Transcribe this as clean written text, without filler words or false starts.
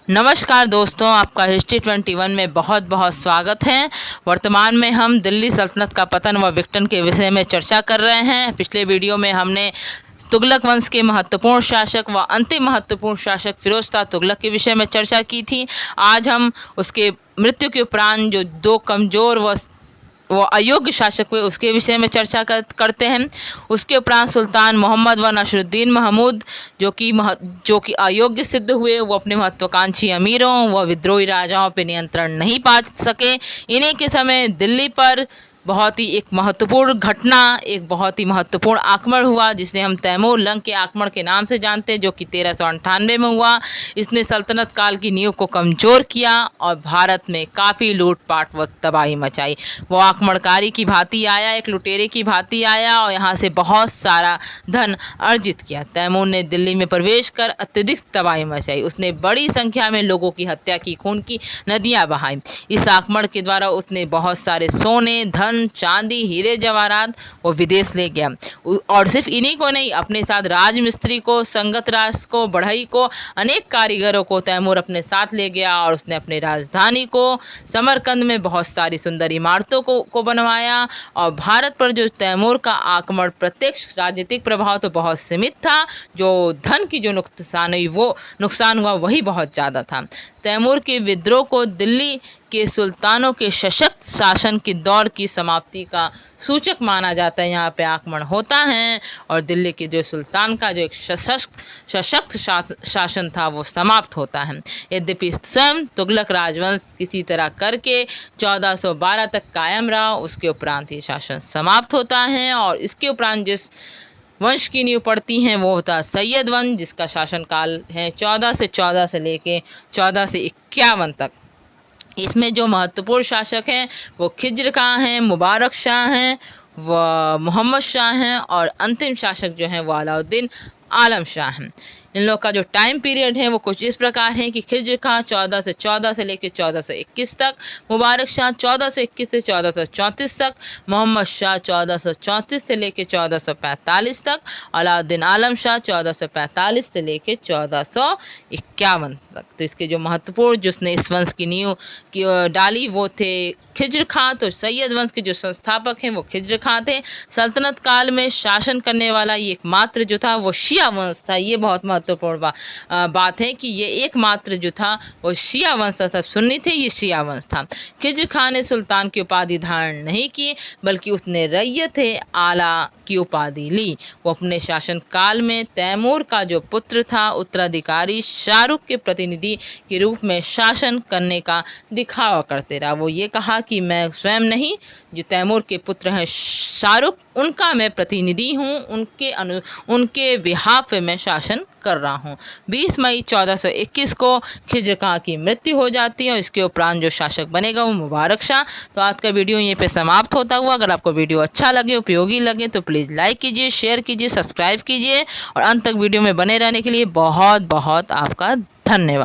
नमस्कार दोस्तों, आपका हिस्ट्री 21 में बहुत बहुत स्वागत है। वर्तमान में हम दिल्ली सल्तनत का पतन व विघटन के विषय में चर्चा कर रहे हैं। पिछले वीडियो में हमने तुगलक वंश के महत्वपूर्ण शासक व अंतिम महत्वपूर्ण शासक फिरोज शाह तुगलक के विषय में चर्चा की थी। आज हम उसके मृत्यु के उपरांत जो दो कमज़ोर वो अयोग्य शासक हुए उसके विषय में चर्चा करते हैं। उसके उपरांत सुल्तान मोहम्मद व नसरुद्दीन महमूद जो कि अयोग्य सिद्ध हुए, वो अपने महत्वाकांक्षी अमीरों व विद्रोही राजाओं पर नियंत्रण नहीं पा सके। इन्हीं के समय दिल्ली पर बहुत ही एक बहुत ही महत्वपूर्ण आक्रमण हुआ, जिसने हम तैमूर लंग के आक्रमण के नाम से जानते हैं, जो कि 1398 में हुआ। इसने सल्तनत काल की नींव को कमज़ोर किया और भारत में काफ़ी लूटपाट व तबाही मचाई। वो आक्रमणकारी की भांति आया, एक लुटेरे की भांति आया और यहाँ से बहुत सारा धन अर्जित किया। तैमूर ने दिल्ली में प्रवेश कर अत्यधिक तबाही मचाई। उसने बड़ी संख्या में लोगों की हत्या की, खून की नदियाँ बहाई। इस आक्रमण के द्वारा उसने बहुत सारे सोने, धन, चांदी, हीरे जवाहरात वो विदेश ले गया। और सिर्फ इन्हीं को नहीं, अपने साथ राजमिस्त्री को, संगत राज को, बढ़ई को, अनेक कारीगरों को तैमूर अपने साथ ले गया। और उसने अपनी राजधानी को समरकंद में बहुत सारी सुंदर इमारतों को बनवाया। और भारत पर जो तैमूर का आक्रमण प्रत्यक्ष राजनीतिक प्रभाव तो बहुत सीमित था, जो धन की जो नुकसान हुआ वही बहुत ज़्यादा था। तैमूर के विद्रोह को दिल्ली के सुल्तानों के सशक्त शासन के दौर की समाप्ति का सूचक माना जाता है। यहाँ पे आक्रमण होता है और दिल्ली के जो सुल्तान का जो एक सशक्त शासन था वो समाप्त होता है। यद्यपि स्वयं तुगलक राजवंश किसी तरह करके 1412 तक कायम रहा, उसके उपरांत ये शासन समाप्त होता है। और इसके उपरांत जिस वंश की नींव पड़ती हैं वो होता सैयद वंश, जिसका शासनकाल है 1414 से लेके 1451 तक। इसमें जो महत्वपूर्ण शासक हैं वो खिज्र खां हैं, मुबारक शाह हैं, व मोहम्मद शाह हैं, और अंतिम शासक जो हैं वो अलाउद्दीन आलम शाह हैं। इन लोग का जो टाइम पीरियड है वो कुछ इस प्रकार है कि खिज्र खां 1414 से लेकर 1421 तक, मुबारक शाह 1421 से 1434 तक, मोहम्मद शाह 1434 से लेकर 1445 तक, अलाउद्दीन आलम शाह 1445 से लेकर 1451 तक। तो इसके जो महत्वपूर्ण जिसने इस वंश की नींव डाली वो थे खिज्र खां। तो सैयद वंश के जो संस्थापक हैं वो खिज्र खां थे। सल्तनत काल में शासन करने वाला ये एकमात्र जो था वो शिया वंश था। ये बहुत महत्वपूर्ण बात है कि ये एकमात्र जो था वो शिया वंश था। सब सुन्नी थे, ये शिया वंश था। खिज्र खां ने सुल्तान की उपाधि धारण नहीं की, बल्कि उसने रैयत आला की उपाधि ली। वो अपने शासन काल में तैमूर का जो पुत्र था, उत्तराधिकारी शाहरुख के प्रतिनिधि के रूप में शासन करने का दिखावा करते रहा। वो ये कहा कि मैं स्वयं नहीं, जो तैमूर के पुत्र हैं शाहरुख, उनका मैं प्रतिनिधि हूँ, उनके बिहाफ पे मैं शासन कर रहा हूँ। 20 मई 1421 को खिज्र खां की मृत्यु हो जाती है और इसके उपरांत जो शासक बनेगा वो मुबारक शाह। तो आज का वीडियो यहीं पे समाप्त होता हुआ। अगर आपको वीडियो अच्छा लगे, उपयोगी लगे तो प्लीज़ लाइक कीजिए, शेयर कीजिए, सब्सक्राइब कीजिए और अंत तक वीडियो में बने रहने के लिए बहुत बहुत आपका धन्यवाद।